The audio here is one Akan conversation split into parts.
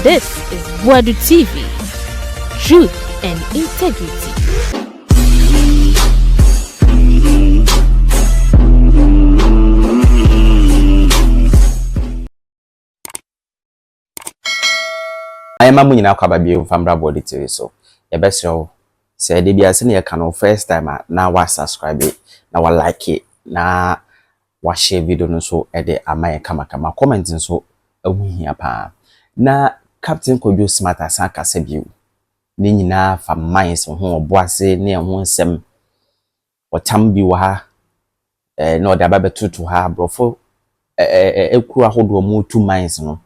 This is Boadu TV. Truth and integrity. I am a munyina kwaba bi mfambra Boadu TV so. Yebesho say dey bia se na ye first time na wa subscribe na wa like na wa share video no so e de amaye kama comment so ahuhia pa. Na Captain Kojo Smart asan kasa biu. Ni nyina fa minds ho Obuasi ne ho nsem. Otam bi wa ha na oda ba betutu ha brofo ekuru ahodo mu two minds no.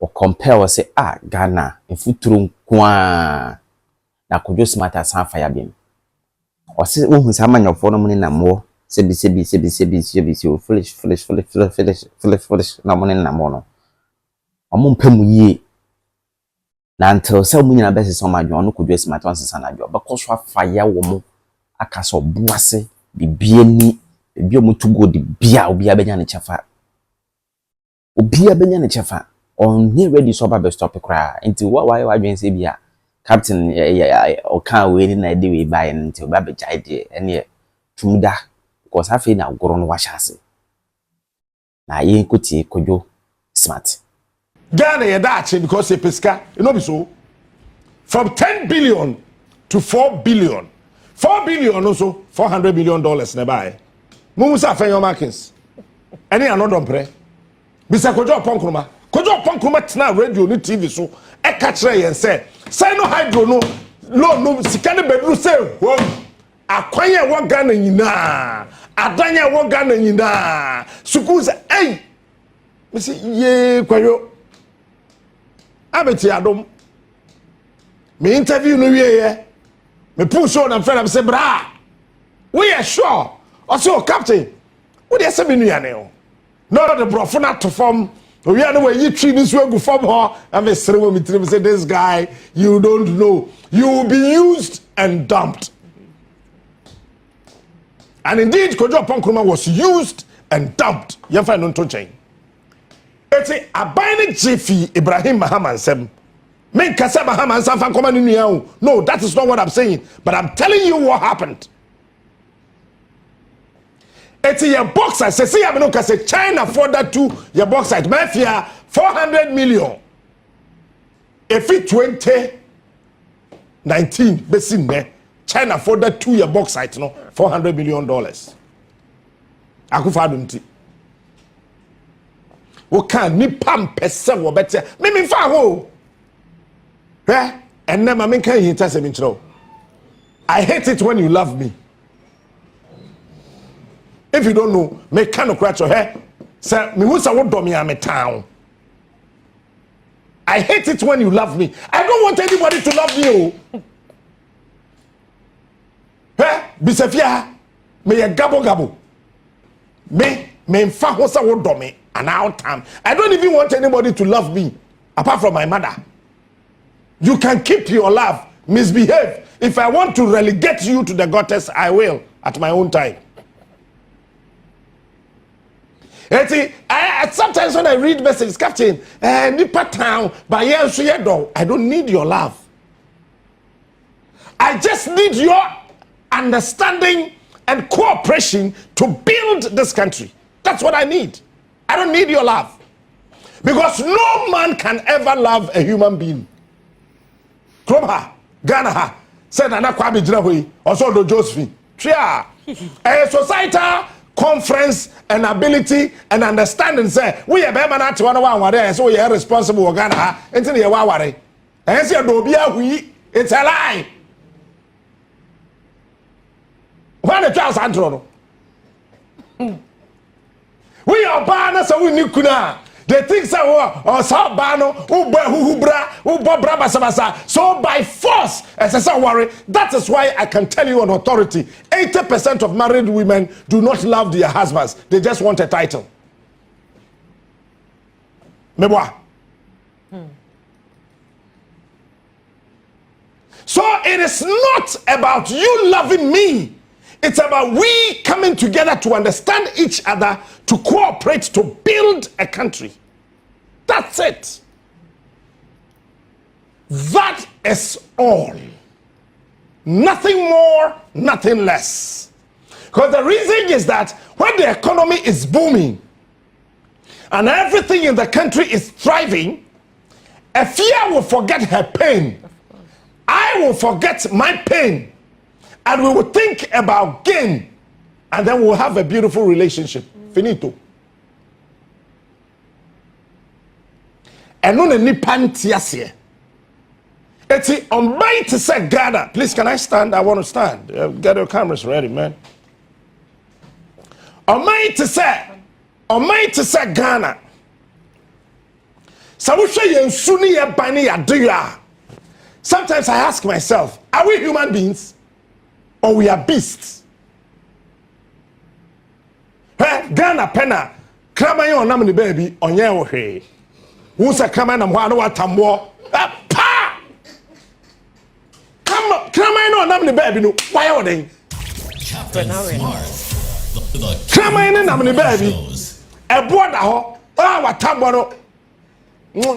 O compare we say Ghana efuturu kwa na Kojo Smart asan fa ya bim. O se wo hu sa manyofo no mu na mo sebi foolish na mo na mo no. Omo mpemu yie na until say mu nyina bese so madwo no Kojo Smart wan sesa na dwo bekoso afaya wo mo aka so Obuasi Bibiani ebi omo tugo de bia obi abenya ne chefa on ne ready so ba stop kra nti why wadwen say bia captain o kan we ni na de we buy nti oba be jai de ene tumuda because afi na goro no wahase na ye nkotie Kojo Smart Ghana yedache because a pesca, you know be so. From 10 billion to 4 billion. 4 billion also $400 million nearby. Mumusa Fenyo Markins. Any another pre. Bisa Kojo Ponkruma. Kojo Ponkruma tina radio ni TV so. E catch and say, say no hydro no sikane bedru say home. Akwanya wa Ghana nyina. Adanya wa Ghana nyina. Sukuza hey. Misi ye kwayo. Abeti adom me interview no wie me push on and friend am say bra we are sure also captain we dey say me nuane o no the brofo na to form we are no we tree this way go form ho am say me trim say this guy you don't know you will be used and dumped. And indeed Kojo Ponkruma was used and dumped. You find on to chain. Eti abayne Jiffy Ibrahim Mahaman sem. Men kasa Mahaman sam fan koma ni no, that is not what I'm saying, but I'm telling you what happened. Eti your boxer say ya me no kase China for that to your boxer mafia 400 million. If it 2019 besin me China for that to your boxer no $400 million. Akufa adunti. Woka ni pam pese wo bete me fa ho and never me kan hinta se me chiro. I hate it when you love me. If you don't know me kan no crash your hair say me hu say wo do me am town. I hate it when you love me. I don't want anybody to love me bisafia me ye gabo me fa ho say wo do me. And out time. I don't even want anybody to love me apart from my mother. You can keep your love, misbehave. If I want to relegate you to the gutters, I will at my own time. Sometimes when I read messages, Captain, Nipa town, I don't need your love. I just need your understanding and cooperation to build this country. That's what I need. I don't need your love. Because no man can ever love a human being. Kromha, Ghana, said Nana Kwame Jinahui, also the Josephine. Tria, a societal conference and ability and understanding say, we are Bemanat 101, so we are responsible for Ghana, until you are worried. And say, it's a lie. When the Charles Antrono. We are banners so we nikuna. They think so or so bano who bra basabasa. So by force, as I say worry, that is why I can tell you on authority, 80% of married women do not love their husbands. They just want a title. Meboa. So it is not about you loving me. It's about we coming together to understand each other, to cooperate, to build a country. That's it. That is all. Nothing more, nothing less. Because the reason is that when the economy is booming and everything in the country is thriving, Efia will forget her pain. I will forget my pain. And we will think about gain. And then we'll have a beautiful relationship. Finito. And no ni pantiasie. Eti on my to say Ghana. Please, can I stand? I want to stand. Get your cameras ready, man. On my to say Ghana. Sometimes I ask myself, are we human beings or we are beasts? Hey, Ghana penna, kramayo onam ni baby onye wo hwe. Wo se krama na mo anu watambo. Pa! Kramayo onam ni baby no, why o den? Kramayo nam ni baby. E boda ho, watambo no. Ghana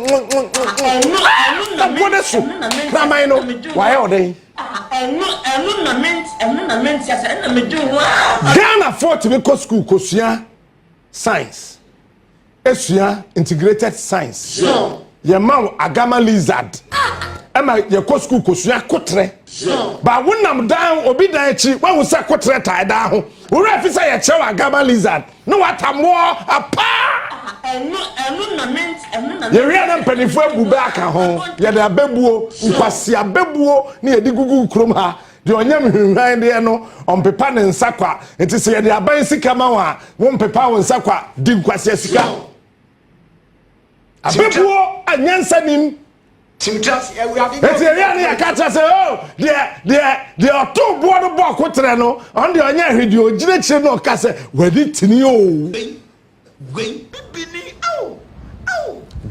fought to make school Kosia science. Esia integrated science. Your mouth agama lizard. Emma your school Kosia kotre. But when I'm down, obi daichi, when we say kotre tie down, we refer say your chow agama lizard. No what I'm more a pa. You read them penny for Bubaka home. You had a bebuo, Upasia bebuo, near the Google Chrome. The onyam right there no on Pepan and Sakwa. It is here the Abansi Kamawa, one Pepa and Sakwa, Digquasesika. A bebuo, and Yansanim. It's a really a catch. I say, oh, there are two Boadu Bokotrano on the Onya video, Jineche no Cassa, where did you?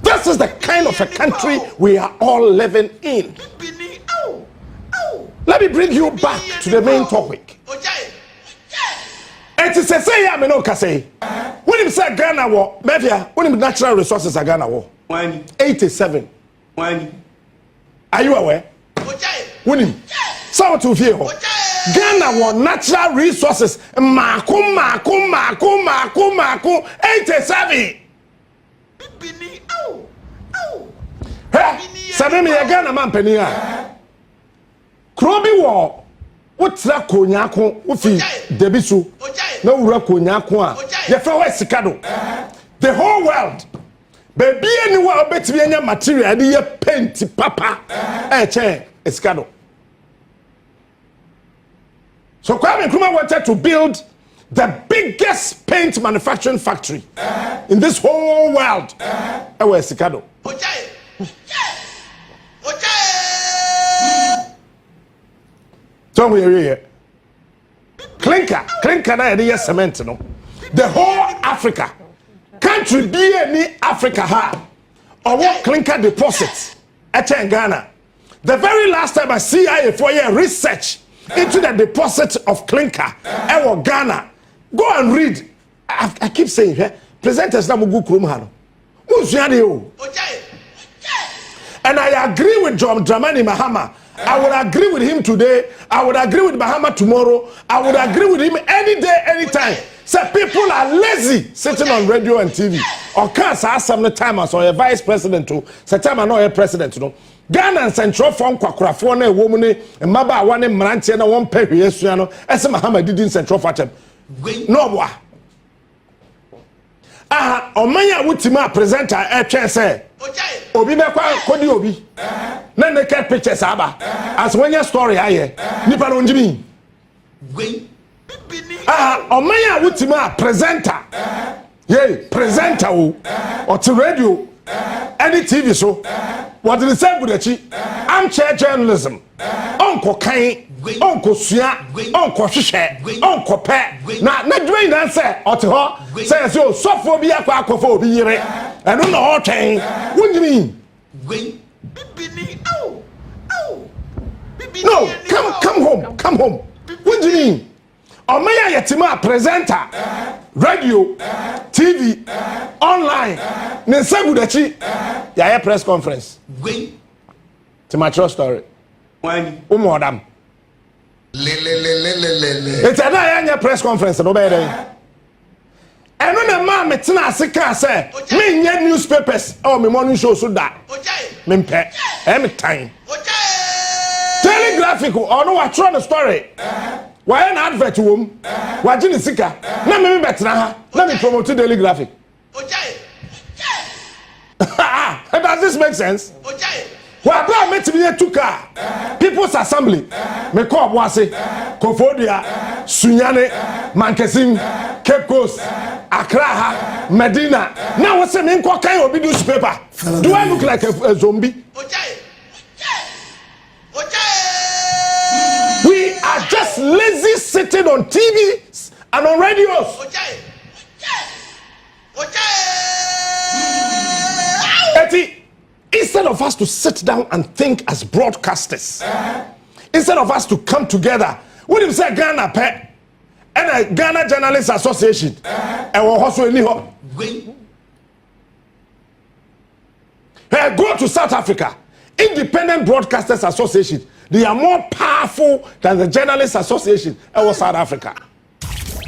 This is the kind of a country we are all living in. Let me bring you back to the main topic. And to say, I mean, no, say, when you say Ghana war, maybe when you natural resources are Ghana war, 87. Are you aware? When you so to fear Ghana war natural resources, Maku, 87. Sabe me Ghana man penia. Krobi wo wotra konyako wo fi debisu na wura konyako a ye fa wa sikado. The whole world baby anyone obetimi anya material dey paint papa che sikado. So Kwame Nkrumah wanted to build the biggest paint manufacturing factory in this whole world. Ewe sikado. So we are here. Clinker na ede cement no. The whole Africa, country be any Africa ha, or what clinker deposits at Ghana. The very last time I see for your research into the deposit of clinker, Ghana. Go and read. I keep saying here, presenters na mugu krumhano. And I agree with John Dramani Mahama. I would agree with him today. I would agree with Mahama tomorrow. I would agree with him any day, anytime. So people are lazy sitting on radio and TV. Or can't ask some time as or a vice president to say time I know a president no. Ghana and Central Fund kwakrafo na woman and maba one mrantie na one pay yesu no. Ese Mahama didn't Central Fund. No boy. Omanya wutima presenter twen say obi be kwa kodi obi na naked pictures aba as when your story aye nipa no njimi omanya wutima presenter presenter o to radio any TV so what did say budachi armchair journalism onko kan onko sua onko hwehwe onko pe na dwen dan say ote ho say so sofo bi akwa akofo obi yire eno na ho twen wunjimi no come home wunjimi omaya yetima presenter radio TV online ne sagudachi ya press conference It's my true story. When Madam. It's a press conference. No better. And when the man met Tina say, me nye newspapers. Oh, me morning show so that. Me pay. Every time. Telegraphic. Oh no, I try the story. Why an advert wom? Why Jimmy Sika? Na me better na. Let me promote Daily Graphic. Does this make sense? Why bra met me two car? People's Assembly. Me call Obuasi, Kofodia, Sunyane, Mankesim, Cape Coast, Accra, Medina. Now what's the name? What kind of newspaper? Do I look like a zombie? We are just lazy sitting on TVs and on radios. Instead of us to sit down and think as broadcasters, instead of us to come together, what if say Ghana pet and a Ghana Journalists Association and we'll also go to South Africa, Independent Broadcasters Association. They are more powerful than the Journalists Association in South Africa.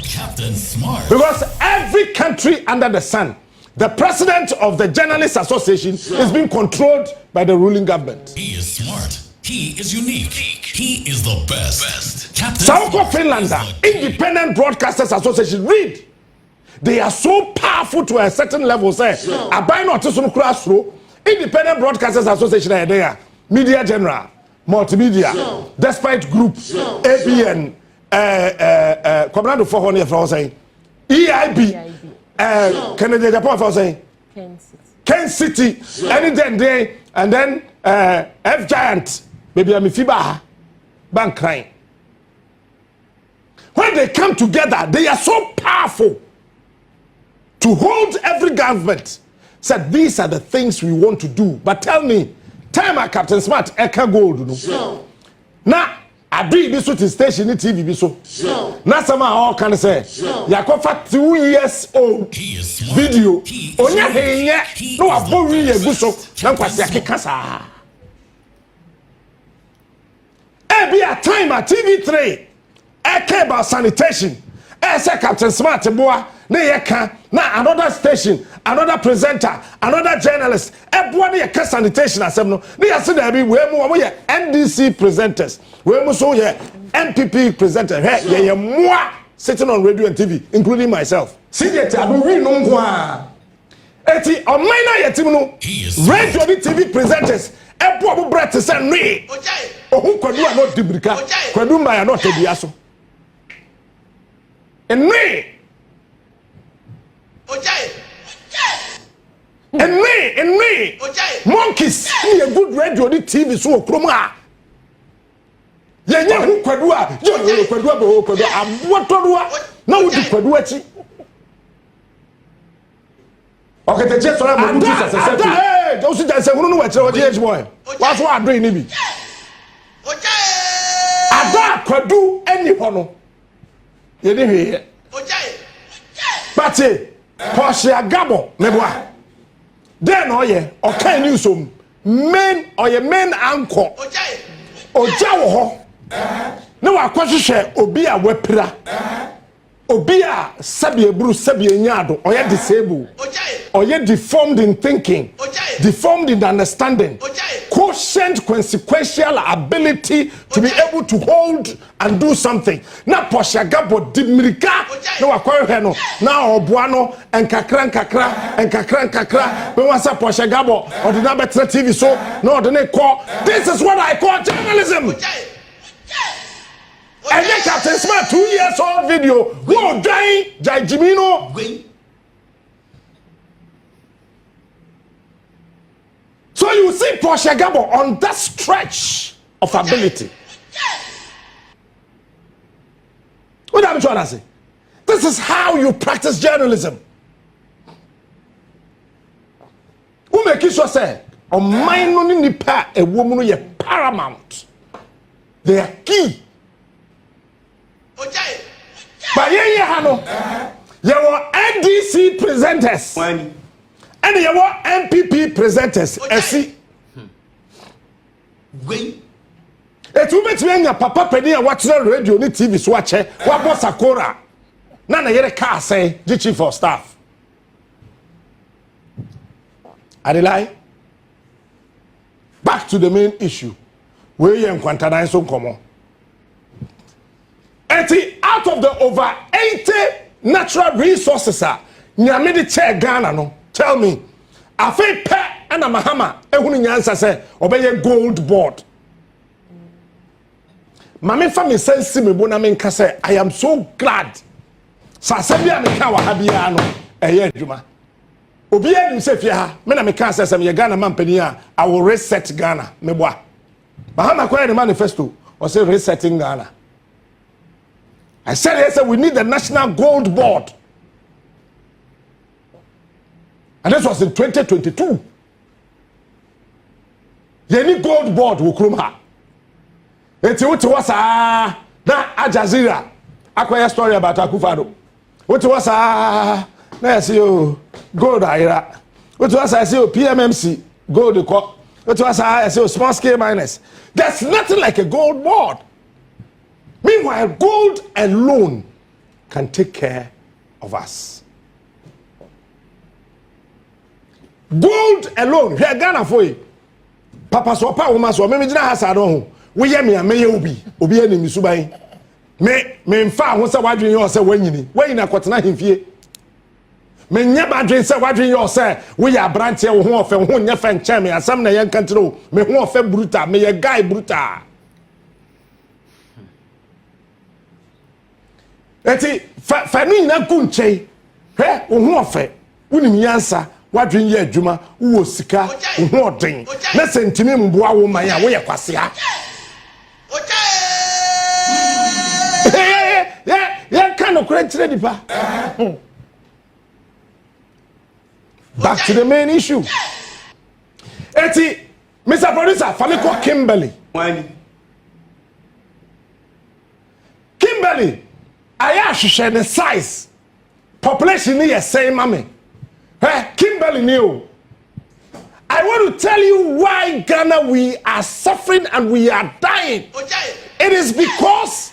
Captain Smart. Because every country under the sun, the president of the Journalists Association is being controlled by the ruling government. He is smart. He is unique. He is the best. Captain South Finlander, Independent Broadcasters Association, read. They are so powerful to a certain level. Say, I buy not to some classroom. Independent Broadcasters Association are there. Media General, Multimedia, Despite Group, ABN, Command of 400 for saying, EIB. Canada, Japan for saying Ken City, any day, and then F Giant, maybe I'm Fiba, Bank crying. When they come together, they are so powerful to hold every government. Said these are the things we want to do. But tell me, time Captain Smart, Eka Gold, no. Now. I be this with station TV be so. Na sama all can say. Yakofa 2 years old video. Onya henye no abo wi egu so. Na kwase akeka sa. E be a time at TV3. E care about sanitation. E say Captain Smart boa na ye ka na another station, another presenter, another journalist. E boa na ye ka sanitation asem no. Na ye say da bi we mu ye NDC presenters. We must so yeah, NPP presenter. Hey, yeah, moi sitting on radio and TV, including myself. See that I don't really know why. Eti on my na yetimu no radio and TV presenters. E bo breath say me. Oh who kwadu are not dibrika. Kwadu my not ebiaso. And me. And me. Monkeys. Me a good radio and TV so kroma. Yenya hu kwadu a yo kwadu abo kwadu abotodo a na wudi kwadu achi okete che sora mo butu sase eh o si janse hunu no wa kire o je age boy wa so adoi ni bi ada kwadu eni ho no ye ni hwe pati Porsche agabo meboa den oye o kan news om main oye main anchor oja wo ho na wakwahwehwe obi a wapira obi a sabie buru sabie nyaado oye disabled oye deformed in thinking deformed in understanding quotient consequential ability to be able to hold and do something na Porsche gabo dimirika na wakwahwehwe no na oboa no enkakra be wasa Porsche gabo odina betra TV so na odine call. This is what I call journalism. And then Captain Smart 2 years old video. Whoa, Jai Jimino. So you see Porsche Gabo on that stretch of ability. What am I trying to say? This is how you practice journalism. Who make you say, on my nipa a woman ye paramount. They are key. But yeah, Hano, you were NDC presenters and you were NPP presenters. See, Wait. Etu betimi anya papa pedi a watch radio ni TV so ache wa boss akora na yere car say the chief of staff Adelai back to the main issue where you enkwantana so komo out of the over 80 natural resources nyame de che Ghana no tell me afi pe ana mahama ehunu nyansa say obeye gold board. Mame fa me sense me bona me nka say I am so glad sa sabia me ka wa ha bia no eye adwuma obi anim se fie ha me na me ka say me Ghana mampani a I will reset Ghana me boa Mahama kwa the manifesto or say resetting Ghana. I said yes, we need the national gold board, and this was in 2022. You need gold board wukruma. Eti wuti wasa na Al Jazeera akwaya story about Akufo-Addo. Wuti wasa na yesi yo gold aira. Wuti wasa yesi yo PMMC gold ko. Wuti wasa yesi yo small scale miners. There's nothing like a gold board. Meanwhile, gold alone can take care of us. Gold alone. Here Ghana for you. Papa so pa woman so me jina hasa don ho. We ye me ameye obi ani misuban me mfa ho se wadwen yo se wanyini akotena hemfie me nya badwen se wadwen yo se we ya branch ye wo ho ofe ho nya fa nche me asam na ye nkantro me ho ofe bruta me ye guy bruta eti fa ni na kunche he wo ho ofe unim yansa wadwen ye adwuma wo sika wo ho oden na sentimi mboa wo man ya wo ye kwasea. Yeah, kind of correct ready pa. Back to the main issue. Eti, Mr. Producer, Famiko Kimberly. Kimberly, I share the size. Population is same mommy. Hey, Kimberly knew. I want to tell you why Ghana we are suffering and we are dying. It is because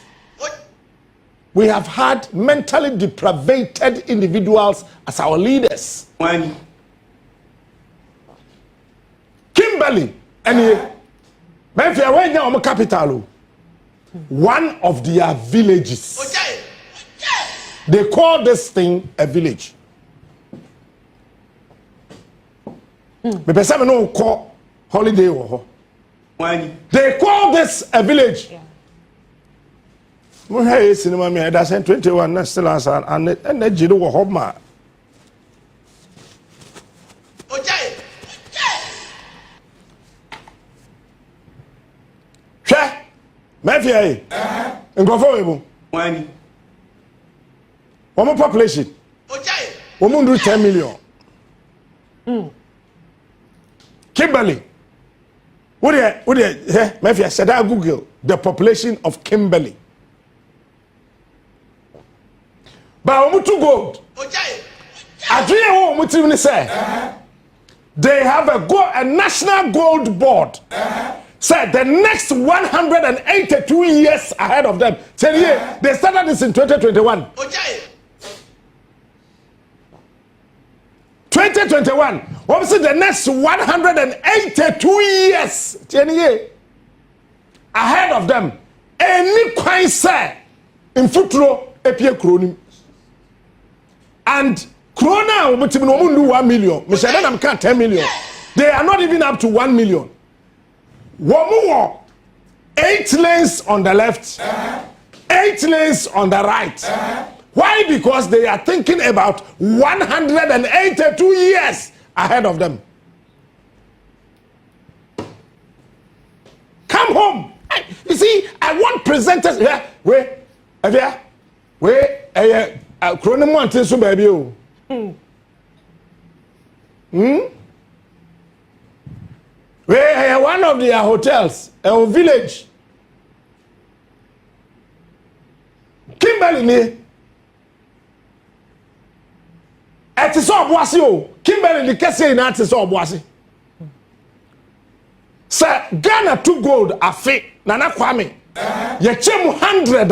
we have had mentally depraved individuals as our leaders. Kimberly, and capital, one of their villages. They call this thing a village. Me person no call holiday or they call this a village. Mo hey cinema me that's 21 na still answer and jiro wo homa. Hwe mafia e ngofo webo wani omo population omo ndu 10 million. Kimberly, what do you, Mafia said I Google the population of Kimberly. But I'm to gold. I dream say they have a national gold board. Said the next 182 years ahead of them. Say they started this in 2021. 2021. What was the next 182 years? 10 years ahead of them. Any coin say in futuro epie kronim. And krona no 1 million. Me say them can 10 million. They are not even up to 1 million. One more 8 lanes on the left, 8 lanes on the right. Why? Because they are thinking about 182 years ahead of them. Come home. You see, I want presenters here. Where, chronometer so baby. Where one of their hotels, a village. Kimberly. Eti so Obuasi o Kimberly the kese na eti so Obuasi Sir, Ghana 2 gold afe Nana Kwame. Ye chem 100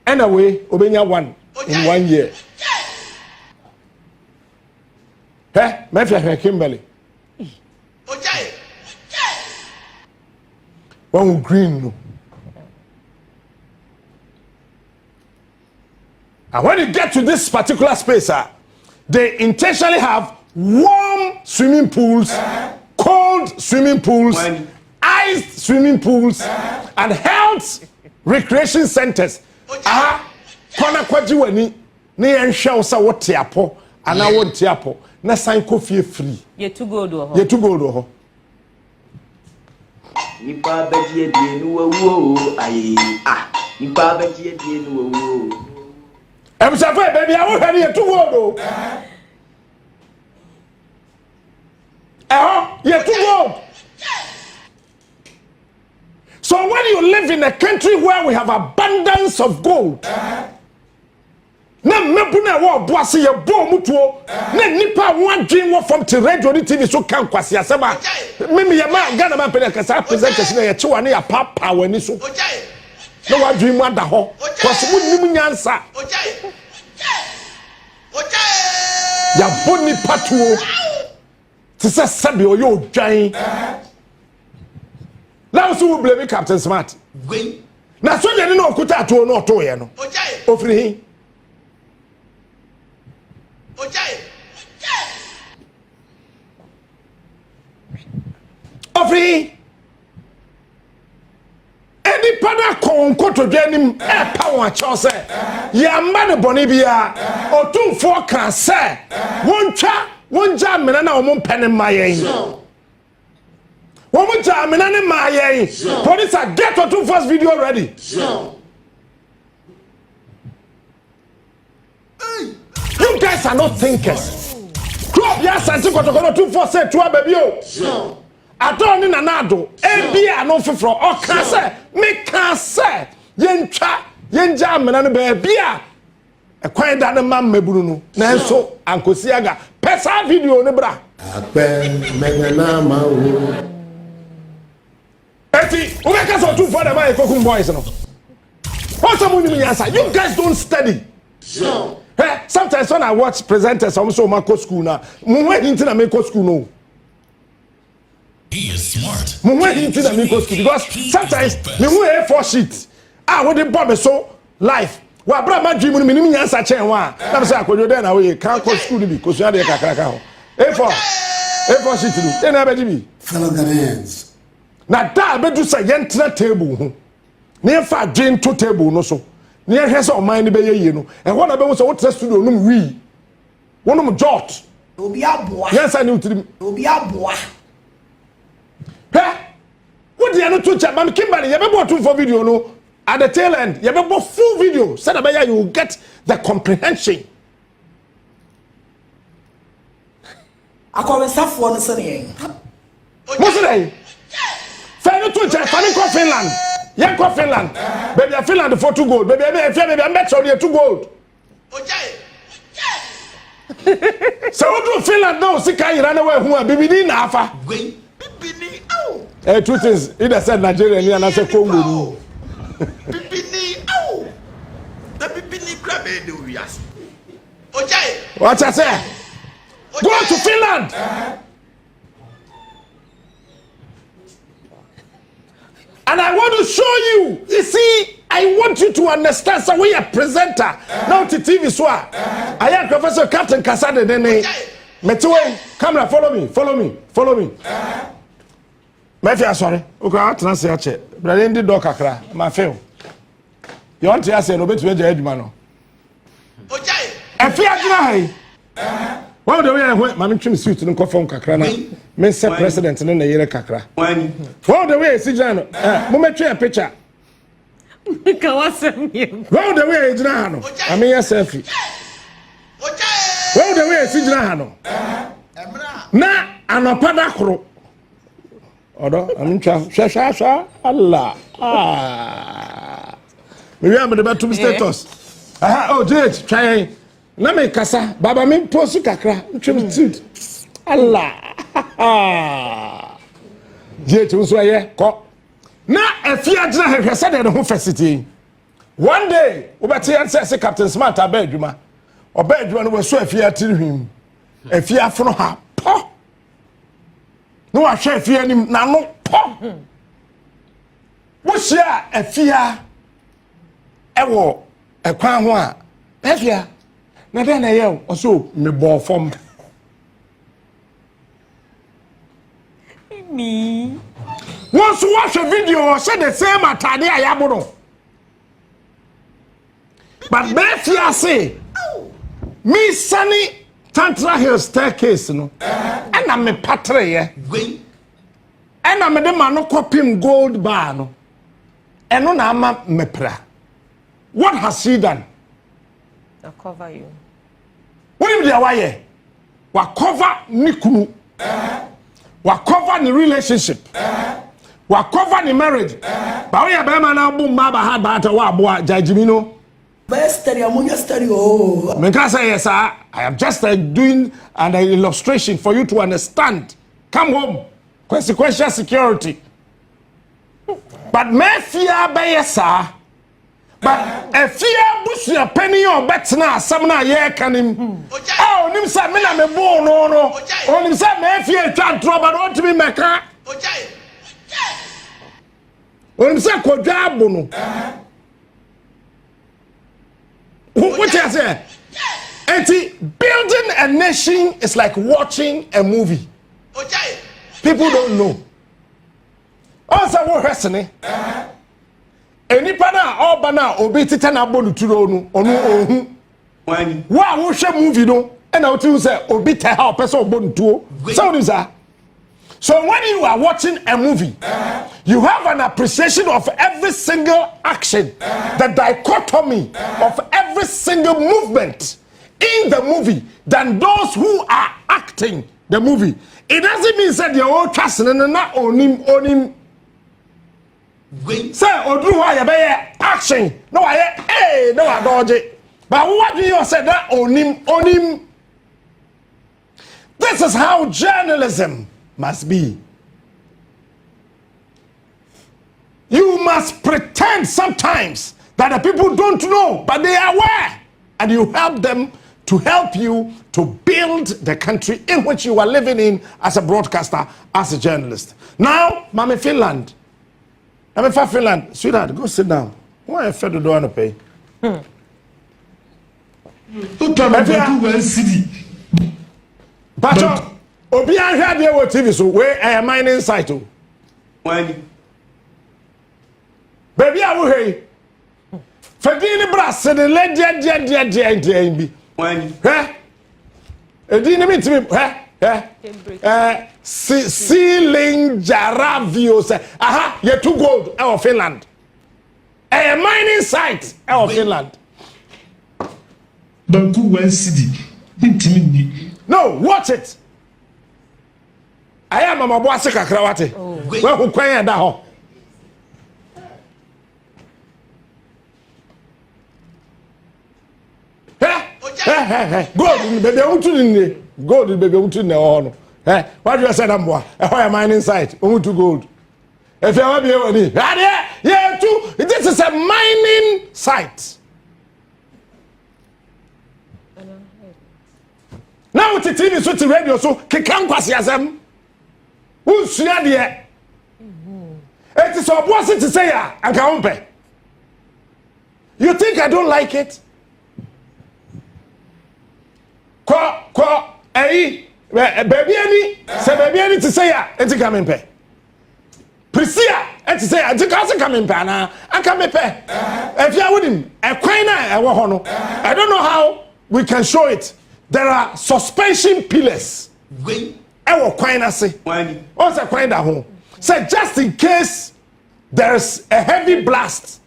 Anyway, obenya 1 in 1 year. Hey, Mefia Kimberly. One green. And when you get to this particular space, they intentionally have warm swimming pools, cold swimming pools, iced swimming pools, and health recreation centers. Kwana kwaji wani ni ensha sa wo tiapo ana wo tiapo na san coffee free. Ye to go do ho. Ye to go do ho. Nipa beji edie nu wawu ayi nipa beji edie nu wawu. Ebusafo baby awo hwe ni ye to go do. Ye to go. So when you live in a country where we have abundance of gold, na mebuna wo Obuasi ye bo mutuo na nipa one dream wo from the radio ni TV so kan kwase asema mimi ye ma Ghana man pele kasa presenters na ye chewa na ya papa wani so na wa dream ada ho kwase mu nim nyansa ya boni patuo tisa sabi o yo dwan now so we blame Captain Smart na so je ni no okuta atuo no oto ye no ofiri hi Ofri any pada konko to dwanim e pa won acho se ya mba ne bone bia otumfo kan se wontwa wonja mena na omo mpene mayen womonja mena ne mayen police get otumfo's video ready you guys are not thinkers. Club ya santi kotokoro 247 to baby o. Adon ni nanado. Ebia no fefro. O kan se me kan se yentwa yenja amena no baby a. Ekwan da ne mam maburu no. Na enso ankosiaga. Pesa video ne bra. Akpen megana ma o. Eti, we can so 247 my kokum boys no. What's some money answer? You guys don't study. So hey, sometimes when I watch presenters, I'm so my school now. Mwe hinti na me school no. He is smart. Mwe hinti na me school because sometimes me mwe A4 sheet. What the bomb so life. Wa bra ma dream me ni nyansa chen wa. Na me say akojo dey na we kan ko school bi ko so dey kakraka ho. A4 sheet do. Dey na be bi. Fellow Ghanaians. Na da be do say yentra table ho. Na fa dream to table no so. Ni ehwe se o man ni be ye no e ho na be wo se wo tre studio no wi wonum jot obi aboa yes ani utiri obi aboa he wo de no to cha mam Kimberly ye be bo to for video no at the tail end ye be bo full video said about you will get the comprehension akọwesafo no se ne mo se dey fa no to cha fa ni ko Finland yen ko Finland baby Finland for 2 gold baby I'm bet you 2 gold so what Finland now see can run away who Bibiani na afa Bibiani ow two things either said Nigeria ni and say Congo Bibiani ow the Bibiani grab e do wias what I say go to Finland and I want to show you see I want you to understand so we are presenter now to TV so I am Professor Captain Kasade Nene Metwe camera follow me Mafia sorry okay I translate che brother ndi do kakra ma feel you want to say no betu eja eduma no efi agina hai one the way when mama trim suit no kofon kakra na me say president no na yere kakra one the way si jana no mo metwe a picture Ka wasem ye. one the way ejina ha no am here selfie one the way si jina ha no na anopada koro odo am twa hwehwehwa Allah me am the better status oh JH try na me kasa baba me post kakra trim suit Allah GH nso aye ko na afia gina hwehwe se de ho facility one day obeti yan say Captain Smart abadwuma obadwuma no weso afia tirihwim afia afono ha po no wa hwe afia nim na no po wo hia afia ewo ekwan ho a afia na den na ye oso me bo fom me once watch a video say the same atade ayabono but Bethia say me sunny Tantra Hill staircase no and I'm a patre ye and I'm a man no copim gold bar no and no na ama mepra. What has she done? I'll cover you. What if they are why? Wa cover nikunu. Wa cover the relationship. Wa cover the marriage. Ba we be man na boom ma ba hard ba ta wa boa jajimino. Best study amunya study oh. Me can say yes I am just doing an illustration for you to understand. Come home. Consequential security. But me fear be yes sir. But if fear bush your penny or bet na asam na ye kanim. Oh nim say me na me bo no. Oh nim say me fear twa tro but what me meka. Oh nim say kodwa abo no. What you say? Building a nation is like watching a movie. People don't know. Also what happening? Enipa na oba na obi tete na bolu turo no onu ohun wa wo hwe movie no e na otu say obi te ha person obonu tuo so this so when you are watching a movie you have an appreciation of every single action, the dichotomy of every single movement in the movie than those who are acting the movie. It doesn't mean that you're all trusting and not onim say odru wa ya be action no wa eh no wa dodge but what do you say that onim this is how journalism must be. You must pretend sometimes that the people don't know but they are aware and you help them to help you to build the country in which you are living in as a broadcaster, as a journalist. Now Mama Finland, sweetheart, go sit down. Why are fed do not pay? But Obi an hear there with TV so where I am mining site o. When baby I will hear. Fadini brass the legend bi. When edini mi timi ceiling Jaravio say aha you too gold of Finland. A mining site of Finland. Banku 1 city. No, watch it. I am Obuasi kakrawate. Where who kwen da ho. Gold baby untu ni. Gold baby untu ne ho no. What do you say that boy? A mining site. Untu gold. If you have your money. Yeah, too. This is a mining site. Now with the TV so the radio so kekan kwasi asem. Who sua de? It is Obuasi to say ya anka umpe. You think I don't like it? Bibiani, say Bibiani to say ya enti come impe. Prisia enti say enti ka come impe na anka mepe. If you with him, e kwan na e wo ho no. I don't know how we can show it. There are suspension pillars. Ewo kwan na se. What's a kwan da ho? Say just in case there is a heavy blast,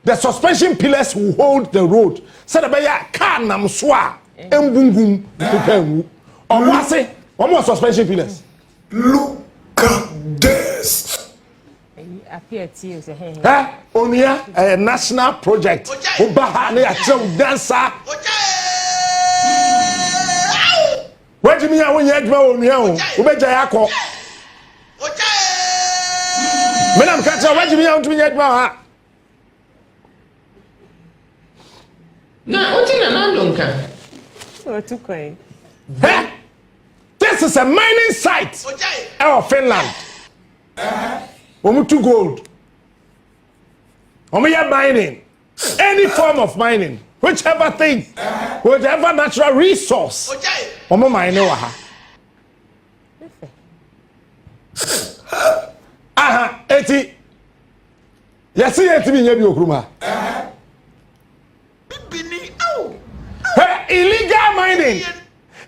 the suspension pillars will hold the road. Say the ya car nam so a embungum pepamu. Obuasi, one more suspension pillars. Look at this. Appear to you say hey. Onia a national project. Obaha na ya chew dancer. What do you mean when you adwa onia o? Obeja yakọ. I'm catching what you want to yet more. No, what in an Andonka? Oh, too quiet. This is a mining site of Finland. To gold. We are mining. Any form of mining, whichever thing, whichever natural resource. Mining. Aha, eti. Yes, eti bi nyebi okruma. Bibiani, oh. Illegal mining.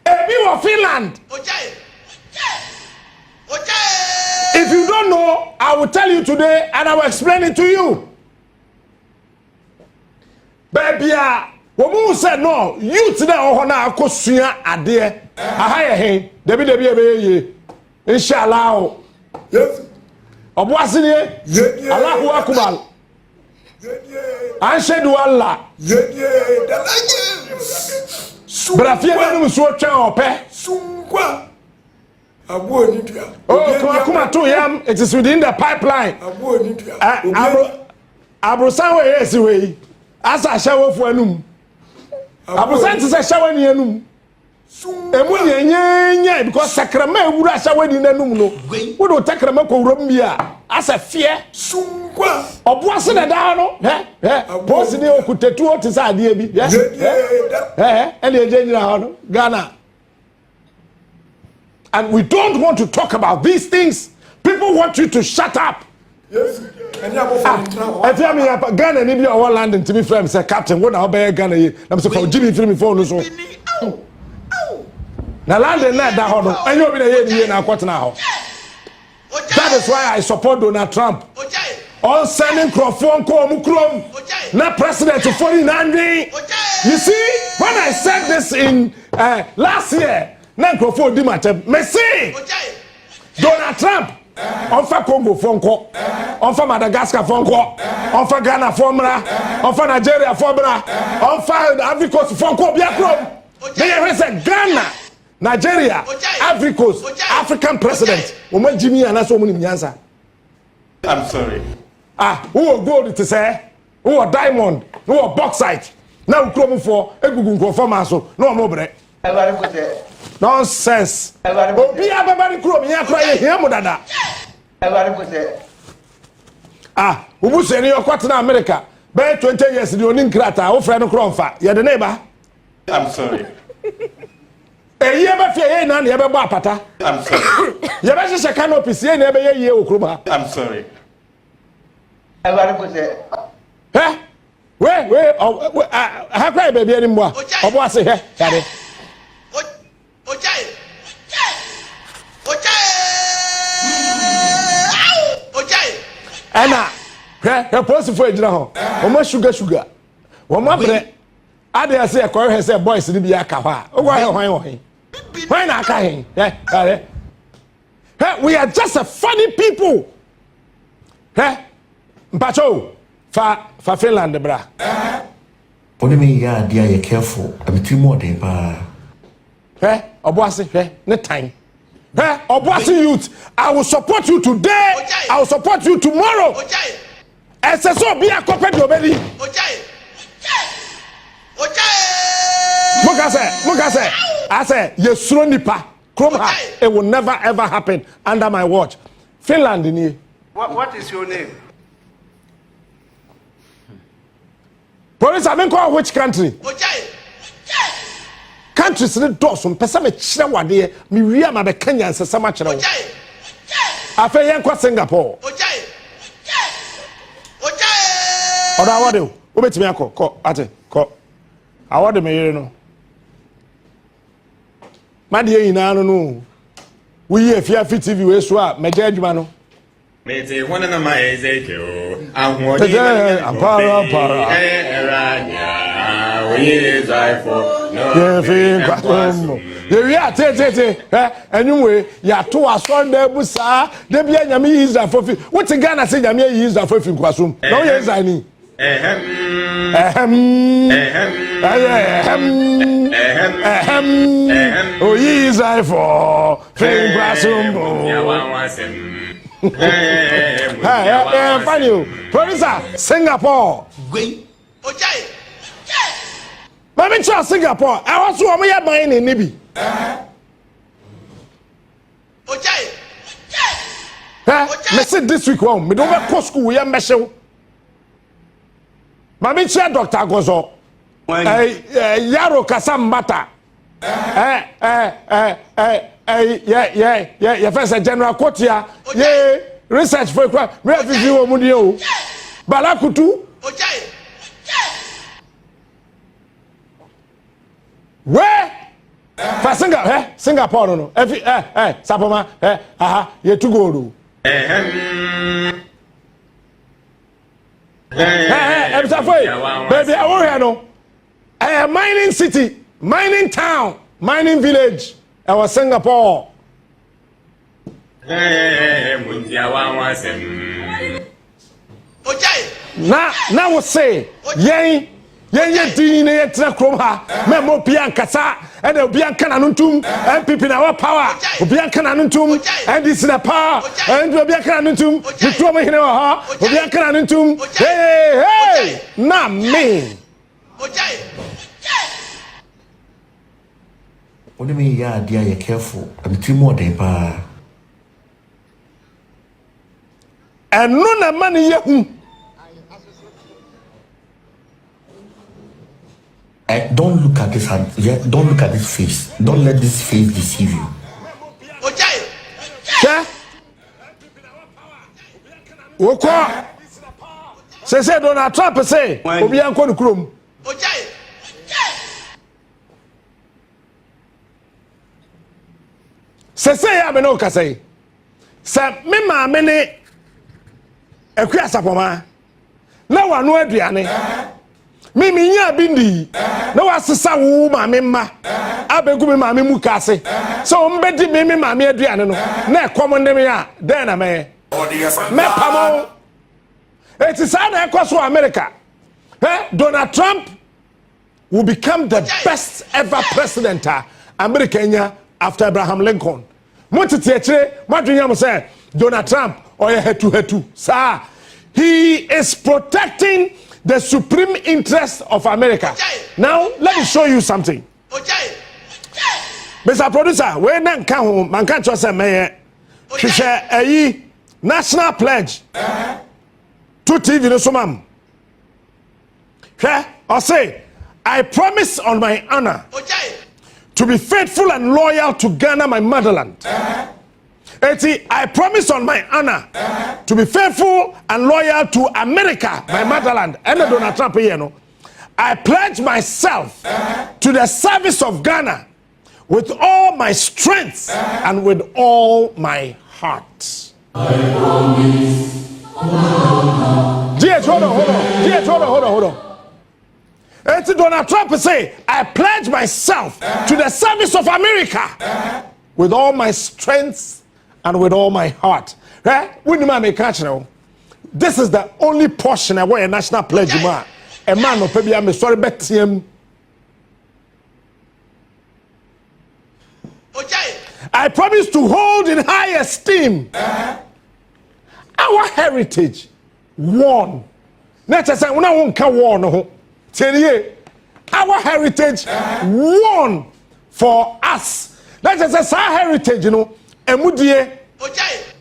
Ebi of Finland. If you don't know, I will tell you today and I will explain it to you. Baby, woman said no, you today oh na akosua ade. Aha ye debi ye. Inshallah. Yes. Obuasi ni Allahu akbar. Anshedu Allah. Brafie na num so twen ope. Sunkwa. Abu onitua. Oh, come to yam, it is within the pipeline. Abu onitua. Abrosan we yes we. Asa shawo fu anum. Abrosan ti se shawo ni anum. Emu nyenyenye because sakrama ewura shawo ni nanum no. Wo do sakrama ko wura mbia. Asa fear. Sunkwa. Obuasi na da no. Boss ni okutetu o ti sa ade bi. Ene eje nyina ho no. Ghana. And we don't want to talk about these things. People want you to shut up. Yes. And if you mean Ghana, maybe our land and to be friends, say Captain, what now be Ghana? I'm so for Jimmy film phone so. Now land and that hono. And you be here now what now? That is why I support Donald Trump. On sending phone call mukrom. Not president to 49 day. You see, when I said this in last year, Nankrofo di matem. Messi. Donald Trump. On fa Congo phone call. On fa Madagascar phone call. On fa Ghana phone bra. On fa Nigeria phone bra. On fa Ivory Coast phone call. Biakrom. They say Ghana, Nigeria, Ivory Coast, African president. Omo Jimmy anaso omo nyansa. I'm sorry. Who gold to say? Who diamond? Who bauxite? Now ukrom for egugun krofo maso. No omo bre. Nonsense. Obi ababari kuro mi akra ye hia mudada. Ubusu eni yokwat na America. Be 20 years di oni nkrata, wo fra no kro mfa. Ye de neighbor. I'm sorry. Ye ba fie ye na na ye be bo apata. I'm sorry. Ye ba hye canopy ye na be ye okroma. I'm sorry. We ha kwa baby ani mo a. Obuasi he. Yade. Ana he post for ejira ho o ma sugar o ma bre ade ase e ko he say boys ni bi aka ho a o go he hwan na aka he we are just a funny people mpacho fa Finland bra Only me ya dia you careful I'm too more dey pa Obuasi ne time Obuasi youth, I will support you today. I will support you tomorrow. SSO be a copy of belly. Mukase. I say, yes, nipa. Kromha. It will never ever happen under my watch. Finland in here. What is your name? Police, I mean, call which country? Countries in the dorsum, Pesa me chira wade, me wia ma be Kenya and Sasama chira. Afe yen kwa Singapore. Oda wade, ubetimi akọ, ko, ate, ko. Awade me yere no. Madi yin na no. We ye fia fit TV we so a meje adwuma no. Me te wona na ma ezeke o. Ahodi para. We is I for no. We are te anyway ya to asonda busa de bia nyame Israel for fi what Ghana say nyame Israel for fi kwasum no ye Israel ni oh Israel for fi kwasum Hey, funny you. Producer, Singapore. Wait. Okay. Mami cha Singapore. I was who me buying in Nibi. Okay. Me say this week one. Me don't go school. We am meshe. Mami cha Dr. Gozo. Yaro Kasambata. Yeah. First General Kotia. Yeah. Research for me have you omudio. Balakutu. Okay. Where? For Singapore no. Sapoma. You to go do. Baby, I want no. A mining city, mining town, mining village. I was Singapore. Okay. Now we say, yay dini ne yetra krom ha me mo pian kasa and obian kana nuntum NPP na wa power obian kana nuntum and this na power and obian kana nuntum nitro mo hene wa ha obian kana nuntum hey na me Okay. Only me ya dia you careful. I'm three more day pa. and no na money ye Don't look at this hand. Yeah, don't look at this face. Don't let this face deceive you. Okay. yeah woko say Donald Trump say obian ko nukrom Okay. say ya me no ka say me ma me ne akua sapoma na wano aduane mimi nya bindi na wasesa wo ma me ma abegu me ma me mu kase so mbedi me ma me aduane no na ekom ndem ya den na me pamo it is na ekoso America Donald Trump will become the best ever president America after Abraham Lincoln. Motiti ekire madwenya mo say Donald Trump oye hetu sir he is protecting the supreme interest of America. Now let me show you something. Okay. Mr. Producer, we na nka ho man kan cho say meye hwehwe ayi national pledge to TV no so mam I say I promise on my honor to be faithful and loyal to Ghana, my motherland. I promise on my honor to be faithful and loyal to America, my motherland. And Donald Trump here, no. I pledge myself to the service of Ghana with all my strength and with all my heart. Hold on. Donald Trump say, I pledge myself to the service of America with all my strength and with all my heart. This is the only portion of where a national pledge man. A man no maybe I'm sorry bet him. I promise to hold in high esteem our heritage. One. Not just say when I won't come one. Our heritage won for us. Let's just say our heritage, you know, emudie,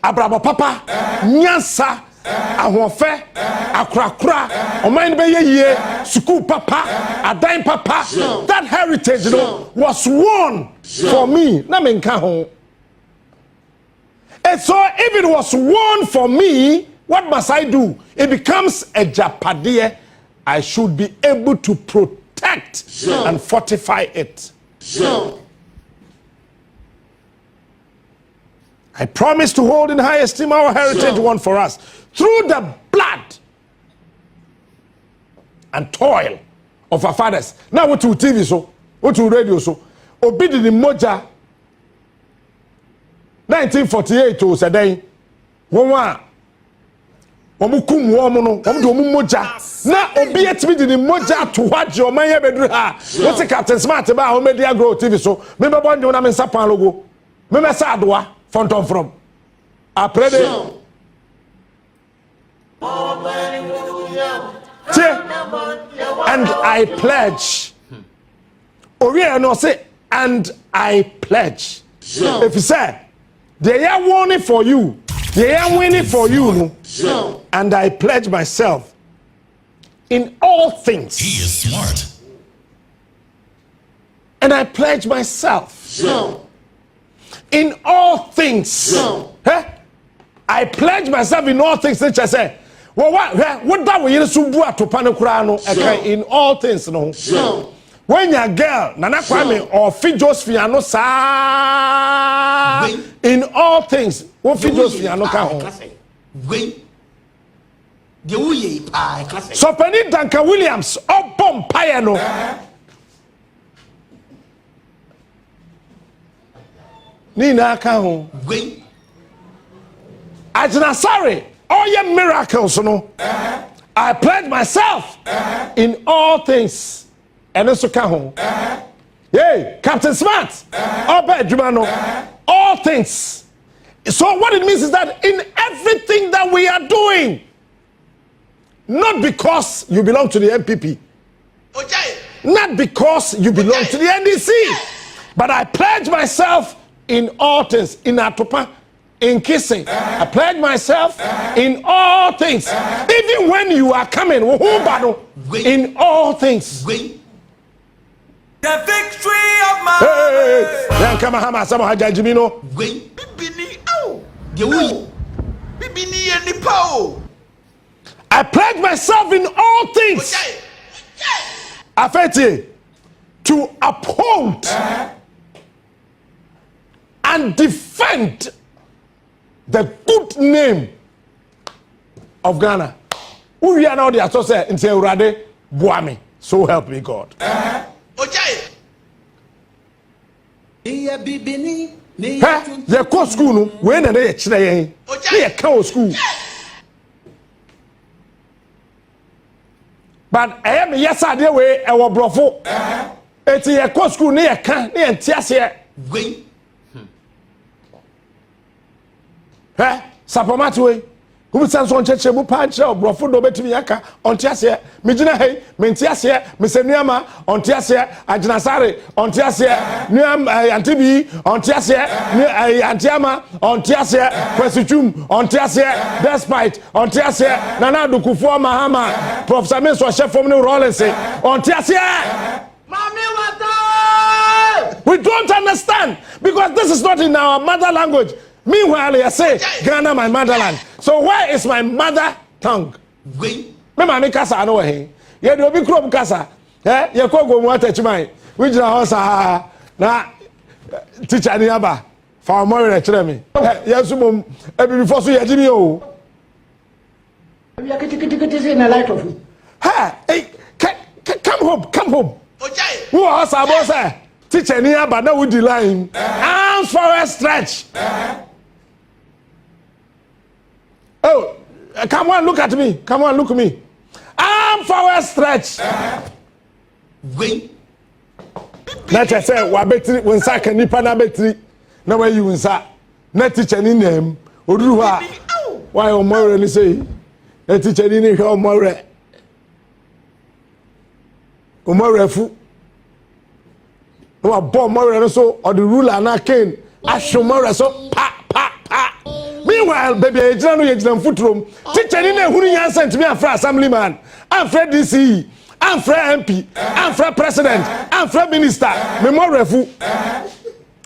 abrabo papa, nyansa, ahonfe, akrakra, oman be ye, suku papa, adan papa. That heritage, you know, was won for me. Na me nka ho. And so if it was won for me, what must I do? It becomes a japadier. I should be able to protect and fortify it. I promise to hold in high esteem our heritage won for us through the blood and toil of our fathers. Now what to TV so, what to radio so, obidi ni moja 1948 to Sadai. Woman. Omukum womu no omdo moja na obi etimi di moja to waje o manye bedru ha wo se Captain Smart ba o media grow TV so me be bonde na me nsapan logo me me sa adoa fonton from aprede And I pledge. Oria no say, and I pledge. If you say, they are warning for you, they are winning for you, and I pledge myself in all things. He is smart. And I pledge myself in all things. I pledge myself in all things. Which I say, well, what that we use to do at Topanekurano in all things, no. When your girl, Nana Kwame or Fijosfiano, sa in all things, what Fijosfiano can. So Penny Duncan Williams, oh, bomb piano. Nina can. I'm sorry, all your miracles, no. I pledge myself in all things. And also come Yay, Captain Smart, all things. So what it means is that in everything that we are doing, not because you belong to the NPP, not because you belong to the NDC, but I pledge myself in all things, in Atopa, in kissing. I pledge myself in all things. Even when you are coming, in all things. The victory of my then come on, some Hajimino. Bibini, oh, Bibini and the power. I pledge myself in all things. Afeti, to uphold and defend the good name of Ghana. We are now the associate in Urade Buami. So help me God. Iya Bibini, Your co school, when are they? They are school. But I am yes, I did way our brofo. It's a co school near can near Tiasia. Sapamatwe. Who sounds on Chechebu Pancho, Brofo Betimiaka, on Tiasia, Mijina Hay, Mentiasia, Messeniama, on Tiasia, Ajnasari, on Tiasia, Niam Antibi, on Tiasia, Antiama, on Tiasia, Quesitum, on Tiasia, Despite, on Tiasia, Nana Dukufua Mahama, Professor Miss was chef from New Rollins, on Tiasia. We don't understand because this is not in our mother language. Meanwhile, I say, Ghana, my motherland. So where is my mother tongue? Me mami kasa ano he. Ye do bi krom kasa. Ye ko go mu atachimai. We jina ho sa na teacher ni aba. Fa mo re kire me. Ye so mom e bi before so ye jimi o. We are getting a light of you. Hey, come home. Who else about say? Teacher ni aba na we the line. Arms for a stretch. Oh, come on, look at me. Come on, look at me. Arm forward stretch. Wait. Let us say, Wabetri, when Saka Nipana Betri, no way you inside. Not teach any name. Uruha. Why Omore and say, a teacher in Omore. Omore fu. No, a bomb more so, or the ruler and I came. Ashomore so, pa. Meanwhile, baby, I don't know foot room. Teacher in a who you sent me a for assemblyman. I'm Fred DC. I'm Fred MP. I'm Fred President. I'm Fred Minister. Memorial fu.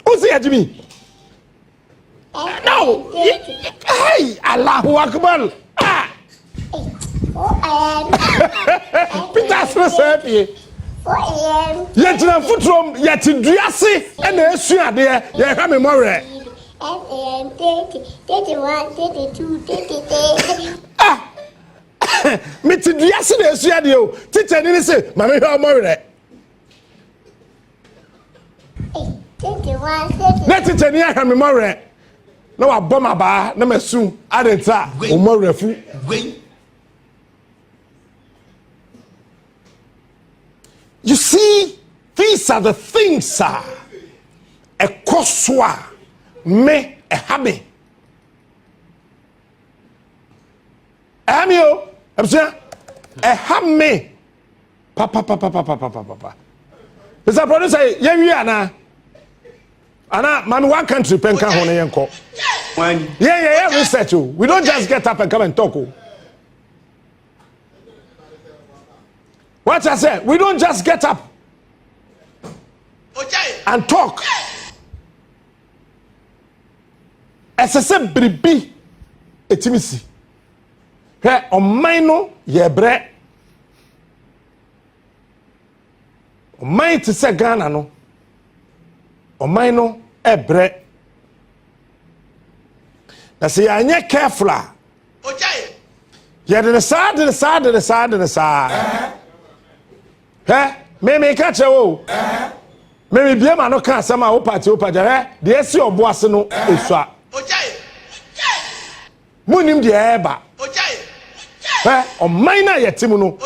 Who's here, Jimmy? No. Hey, Allahu Akbar. Peter Smith. Yet in a foot room, yet in Driassi, and the Sua there, you have memorial. Me to do yesterday, Suadio. Teacher didn't say, Mammy, how more. Let it tell you, I memorial. No, a bomber bar, no, me soon. I didn't say, or more refu. You see, these are the things, sir. A crosswa. Me a hobby. Amio, I'm saying, me. Papa. Mr. Producer, we ana. Man, one country penka hone yenko. Yeah, research. We don't just get up and come and talk. What I said, we don't just get up and talk. As I said, bribi etimisi. He on mine ye bre. On mine to say Ghana no. On mine e bre. Na say anya careful. Ye de side. Me catch o. Me bia ma no kan sama o party de esi Obuasi no esua. Munim de eba. O maina yetimu no.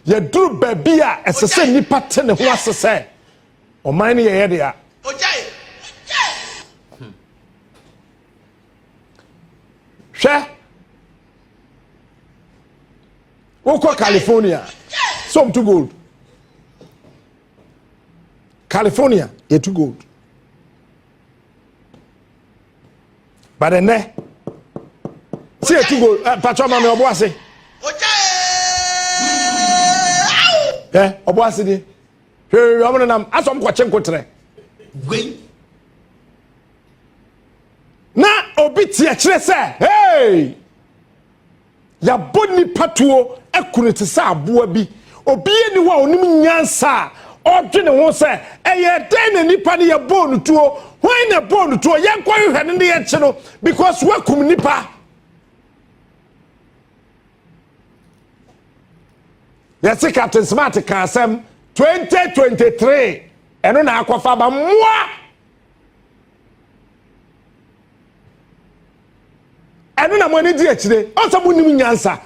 Ye duru baby a esese nipa te ne ho asese. O maina ye de a. Hwe. Woko California. Some too gold. California, you too good. But then there, see you too good. Patrol mami Obuasi. Yeah, Obuasi di. Hey, I'm gonna asom kwa chenko tre. Na obiti a chire se. Hey, ya boni patuo ekunete sa aboa bi. Obi eni wa onim nyansa. Odwene ho se eye den na nipa ne ye bonu tuo hwan na bonu tuo ye nkwa hwe ne ye che no because wakum nipa yes Captain Smart ka asem 2023 eno na akwafa ba moa eno na mo ne di akire osamu nim nyansa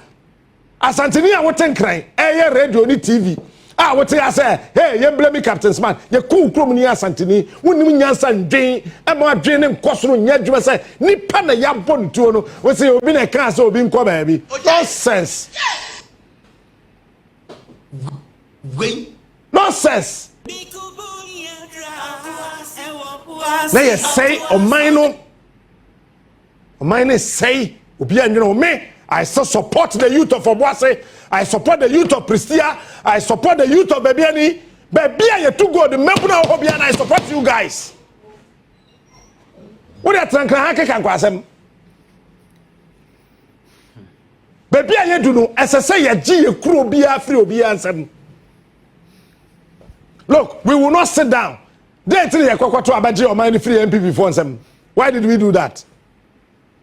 asanteni a wotenkran eye radio ni TV. What I say? Hey, you blame me, Captain Smart. You cool crum near Santini. Wouldn't mean San Jane. I'm not draining Cosro. Yet you say, Nipana Yampon Tuono. We say you've been a castle being co baby. Nonsense. Nonsense. They say, mine say, me. I still support the youth of Obuasi. I support the youth of Pristia. I support the youth of Bibiani. Bibiani, you too good. Remember now, Obiani, I support you guys. What are you trying Bibiani, you do know. As I say, you G, crew, be free, be answer. Look, we will not sit down. They tell you, to Abaji or many free NPP for them. Why did we do that?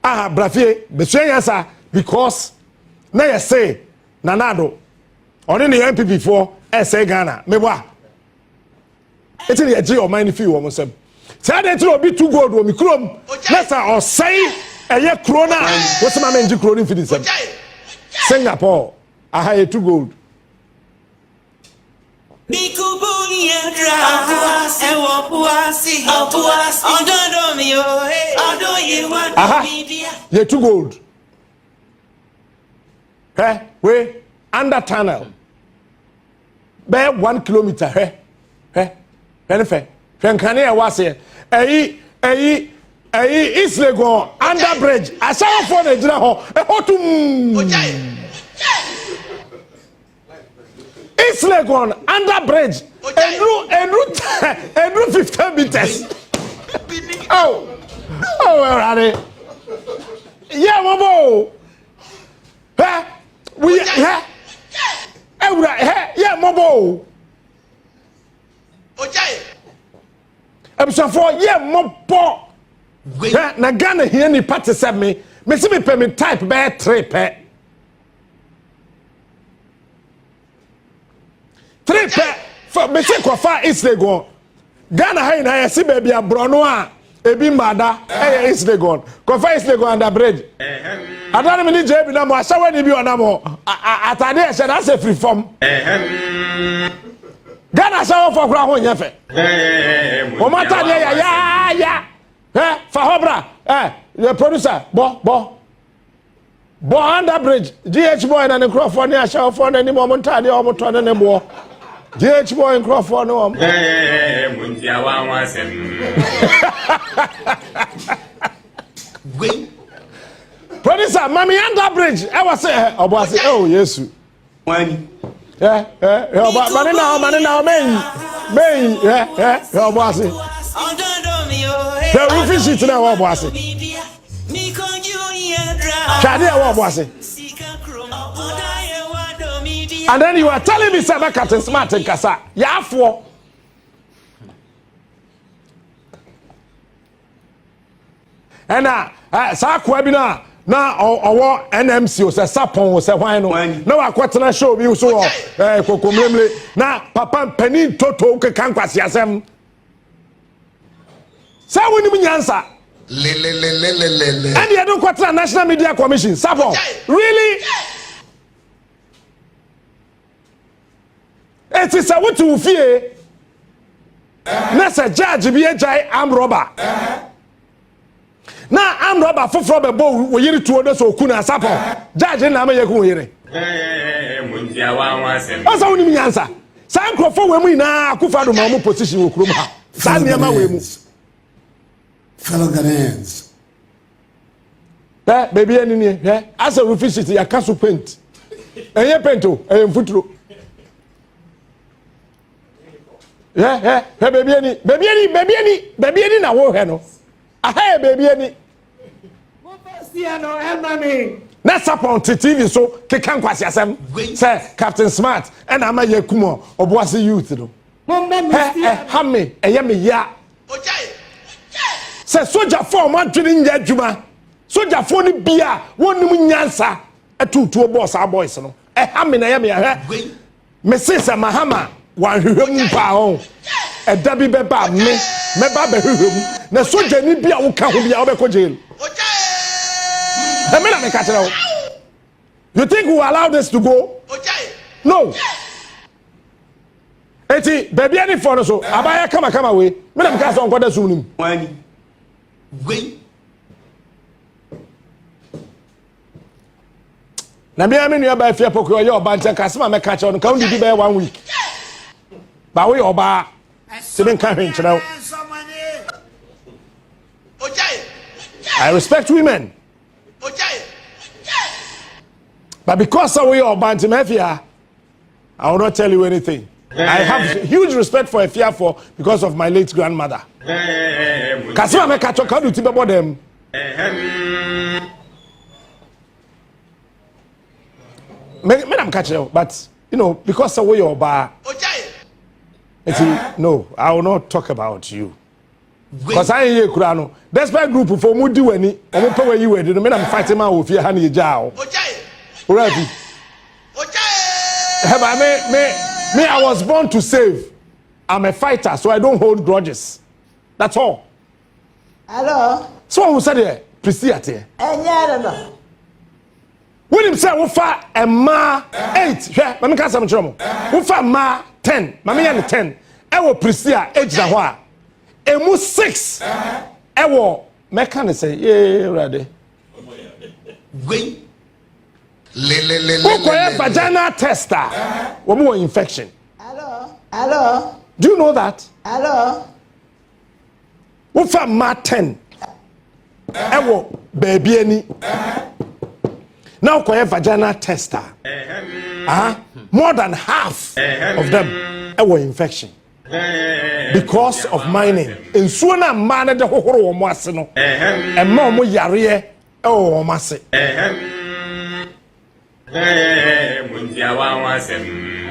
Brafie, Beshe because now you say Nanado on the NPP for SA Ghana. Meba. It's in the G or mine few almost. Say that will be too good when we chrome. Let's or say a year crona. What's my main crone for this? Singapore. I hire too good. You're too good. Hey, we under tunnel. Be 1 kilometer. Hey, anything. Fenkania was here. East Legon under bridge. I saw for the general. East Legon under bridge. And route 15 meters. Oh, where are they? Yeah, Mobo. Huh? We yeah, Mobo. I'm so for yeah, Mobo. Na Ghana here ni party said me see me pay me type bear 3 pe. 3 pe for me say ko fa is they go. Ghana hay na see baby abrono a ebi mbada is they go. Ko fa is they go under bridge. Adani mini JB na mo asawa ni bi ona mo atade e na say free form. Ghana asawa for kura ho nyefe. O mata de ya. Fahobra, the producer, bo. Boanda Bridge, GH boy and the Crawford near Shaw for any moment, I almost on any more. GH boy and Crawford no. Producer, Mammy under Bridge, I was saying, Obuasi, oh, yes. When? Yeah, May, Obuasi. The roof is now, Obuasi. Obuasi. And then you are telling me, Sabah Captain Smart and Kasa, Yafo. And Sakwabina. Na owo NMC o se sapon o se hwan no na wa kwetena show bi so kokomlemle na papa panin toto ke kan kwase asem sa woni mu nyansa le and you don't kwetena National Media Commission sapon really it is a what to fear na se judge bi ejai am robber na am robber foforo be bo wo yiri tuo do so kuna sapo judge na ma yeku yiri muntia wan wasem asa woni nyansa san krofo we mu ina akufa do ma mu position wo kurom ha san ne ma we mu fellow Ghanaians Bibiani ni asa roof sheet ya kaso paint enye paint o mfuturo Bibiani na wo he no aha Bibiani no enemy na support TV so kekan kwasi asem say Captain Smart and ama yakumo Obuasi youth no ha me eye me ya say soldier form adwene nya adwuma soldier for ni bia wonum nyansa atutuo boss our boys no ha me na eye me ya me say mahama wan hwehwem pa ho dabi beba me ba behwehwem na soldier ni bia wo ka ho bia wo be ko jail. You think we will allow this to go? No. Eti Bibiani for so abaya kama we. Me na mka so nkoda sunim. Wani. We. Na me amenu ya ba fia poko ye oba nchen kasema me ka che on ka undi be 1 week. Ba we oba se ben kan hwen kire. I respect women. But because of your bantam Efia, I will not tell you anything. I have huge respect for Efia because of my late grandmother. Kasima me kacho kadu tibe bo dem. Me nam kacho, but you know because of your ba. No, I will not talk about you. Because I ain't here kurano. Despite group for mudi weni, omo pe we yi wedi no me nam fight man wo fie ha na ejao. Already. Me, I was born to save. I'm a fighter, so I don't hold grudges. That's all. Hello. So who said it? Preciate. No. When him say wofa a ma 8, hwe, mama ka sam chromo. Wofa ma 10, mama ya 10. E wo precia age na ho a. Emu 6. E wo meka ne say, "Yeah, ready." Wait. Vaginal tester. Woman infection. Hello. Do you know that? Hello. What for ma 10? Ewo Bibiani. Now koye vaginal tester. More than half of them ewo infection. Because of mining. In suona man de hohoro wo mo ase no. E ma mo yare ewo wo mo ase.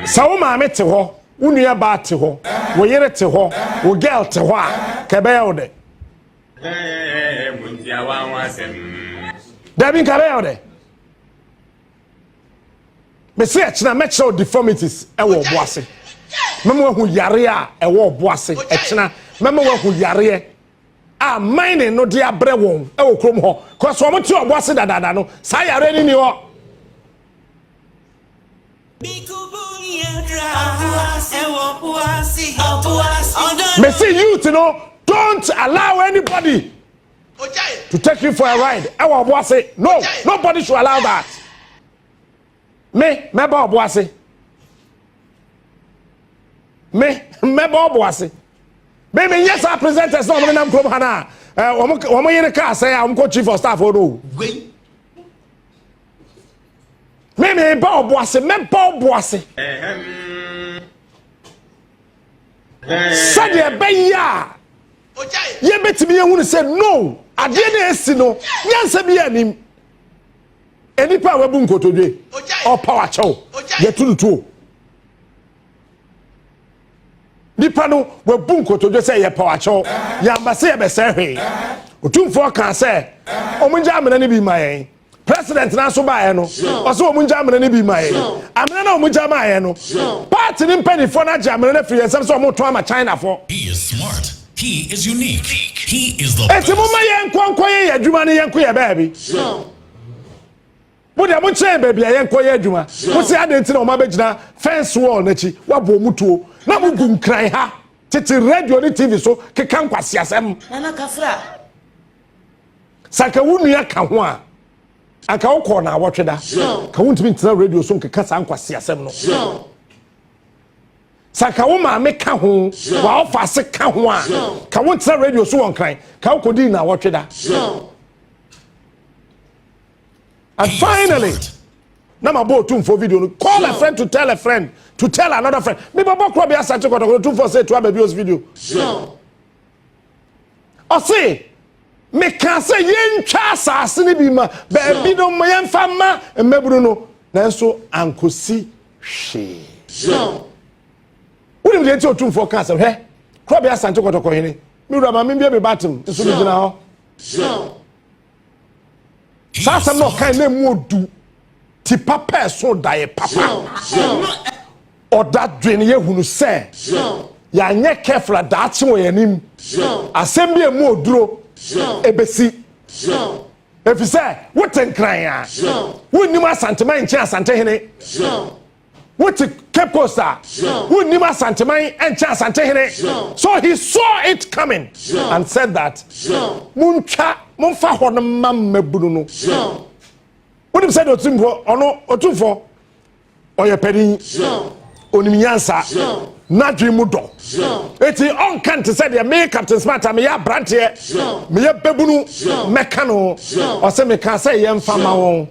Sawo maame te ho, unua ba te ho, wo yere te ho, wo girl te ho a ka be yawo de. Dabi ka be yawo de. Me say echna make sure deformities e wo Obuasi. Memo hu yare a e wo Obuasi echna, memo hu yare a mining no dia bre won e wo krom ho. Cause wo mo ti Obuasi dadada no, sa yare ni ho. Me see you to know, don't allow anybody to take you for a ride. Ewa Obuasi. No, nobody should allow that. Me Obuasi. Meba Obuasi. Maybe yes, our presenters no me nam krom hana. Omo yene ka say am ko chief of staff o no. Me ba Obuasi. Sadia beya. Ye betimi ehunu say no. Ade na esi no. Nyansa bi anim. Enipa wabu nkotodwe. O power chow. Ye tunutu. Nipa no wabu nkotodwe say ye power chow. Ya mbase ye bese hwe. Otumfo kan say omunja amena ni bi mayen. President na so ba ye no. Oso omunja amena ni bi mayen. Amena na omunja mayen no. Party ni mpanifo na ja amena na free ensem so omo to ama China for. He is smart. He is unique. He is the best. Eti mo mayen kwankwa ye adwuma ne yenko ye baabi. Mo de mo chen baabi yenko ye adwuma. Mo se adenti na o ma begina fence wall na chi wabo mutuo na mo gum kran ha. Tete radio ni TV so keka nkwase asem. Nana kafra. Saka wunua ka ho a. Anka wo ko na awotweda. Ka wuntimi ntina radio so keka sa nkwase asem no. Saka wo ma me ka ho wa ofa se ka ho a ka wo ntina radio so won kran ka wo kodi na awotweda. And finally na ma bo tumfo video no call a friend to tell another friend me baba kro be asante kotoko tumfo say to ababios video o say me can say yentwa asase ne bi ma ba bi no mo yemfa ma mmeburu no nanso ankosi hwe Wouldn't get your two for cancer, eh? Crabby Santo Cotocoini. Mura, maybe a batum, so we now. Sasa no kind name would do. Tipapa so die papa. Or that drain ye who say. Ya nye careful at that way and him. Assembly a more dro. Ebesi. If you say, what in crying? Wouldn't you must Santa chance and take what a keposa who nima santemai and chance and take it. So he saw it coming and said that Muncha Munfa Honam Bruno. What him said Otumfo or no Otumfo or your penny Onimiansa Nadri Mudo. It's on can't say the me Captain Smart, me ya brantie, me ya bebunu mecano, or say me can say yam fama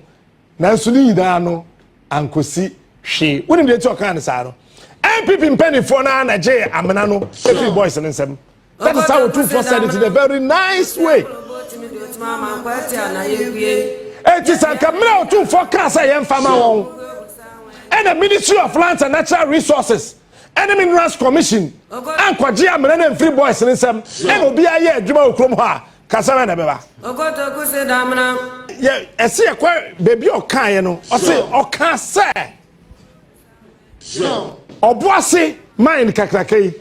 Nansuni Dano and Kosi. She wouldn't be talking on the side. NPP penny for na J Amanano, every boys and them. That is how two for said it in a very nice way. It is a camera two for Casa and Fama and the Ministry of Lands and Natural Resources and the Minerals Commission and Quadia and free boys and them and will be a year Juma Kromha, Casavana Beba. Yeah, I see a quite baby or Kayano, or say, or can't say. Obuasi mind kakrakei.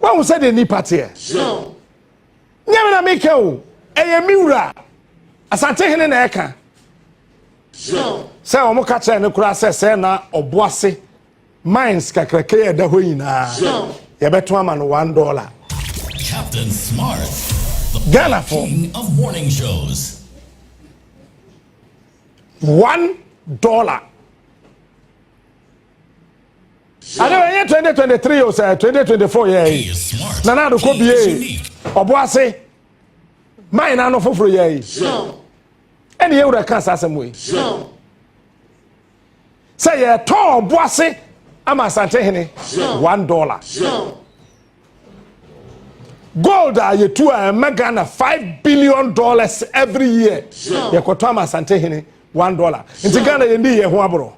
What was said in the party? Never na make you a mura. Asante hene na eka. Say omo ka che ne kura say na Obuasi minds kakrakei da ho yina. Ye beto ama no $1. Captain Smart, the Ghana for king of morning shows. $1. I don't know 2023 or 2024 He is smart. Nana do He is Kobe. unique. Obuasi. Mine no for ye. Any you that can't say way. Say a tall Obuasi ama sante hene $1. Gold are you to a Megana $5 billion every year. You could tell ama sante hene $1. Into Ghana yendi ye ho abro.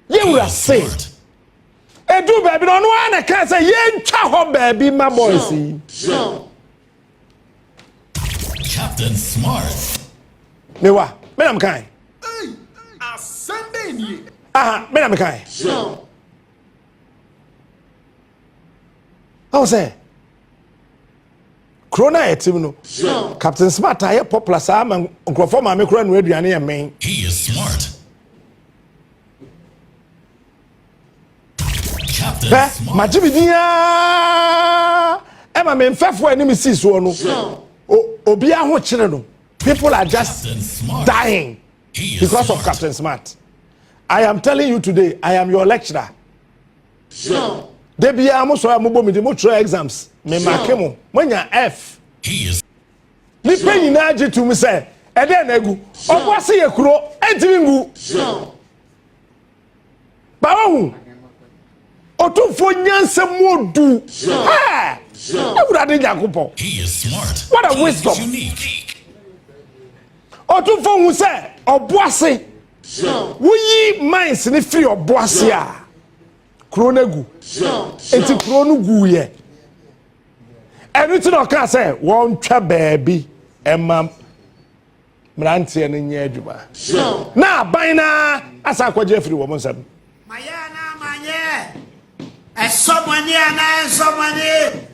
You will say Edu baby no one can say yen chaho baby my boys. Captain Smart. Mewa, me am kind. Ascending. Aha, me am kind. How say? Corona etim no. Captain Smart aye popular sa man nkrofo ma me kura no aduane e men. He is smart. Captain Smart. Majibidia. Ema me mfefo ani mi si so no. Obi aho kyere no. People are just dying because of Captain Smart. I am telling you today, I am your lecturer. Sure. Debi amuso amubo mi de mo try exams. Me mark mo. Monya F. He is. Ni penyi na age to me say, e dey na egu. Obuasi ye kuro, entimi ngu. Sure. Ba wo. Otufo nyansem odu. Ha! Ewurade Yakobon. He is smart. What a wisdom. He is unique. Otufo hu say Obuasi. Wuyi minds ni free Obuasi a. Kuro na gu. Enti kuro no gu ye. Everything o can say won twa baabi emam mrantie no nya adwuma. Na ban na asa akwaje free wo nsam. Maya na manye. Somebody and somebody.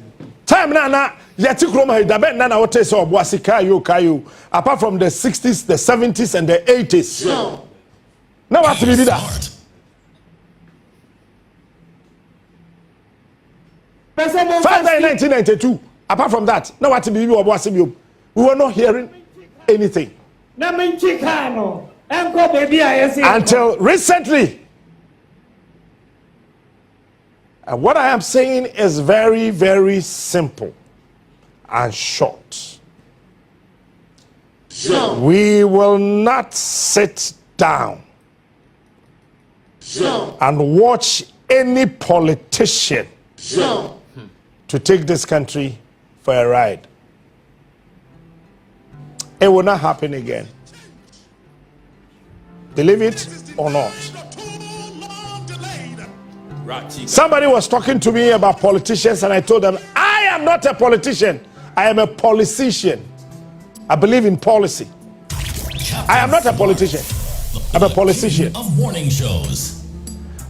Time na yeti kuro ma da ben na what say Obuasi kayo apart from the 60s, the 70s and the 80s. Now what to be that? Father in 1992. Apart from that, now what to be Obuasi we were not hearing anything. Until recently. And what I am saying is very, very simple and short. We will not sit down and watch any politician to take this country for a ride. It will not happen again. Believe it or not. Somebody was talking to me about politicians and I told them, I am not a politician. I am a politician. I believe in policy. I am not a politician. I'm a politician. Of morning shows.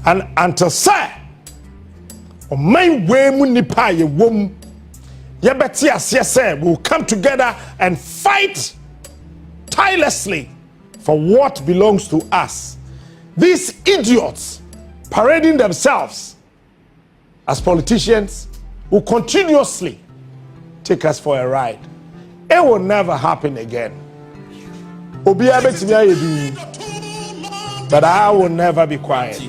And until sir, my way munipa ye wom yebeti asese will come together and fight tirelessly for what belongs to us. These idiots parading themselves as politicians will continuously take us for a ride. It will never happen again. But I will never be quiet.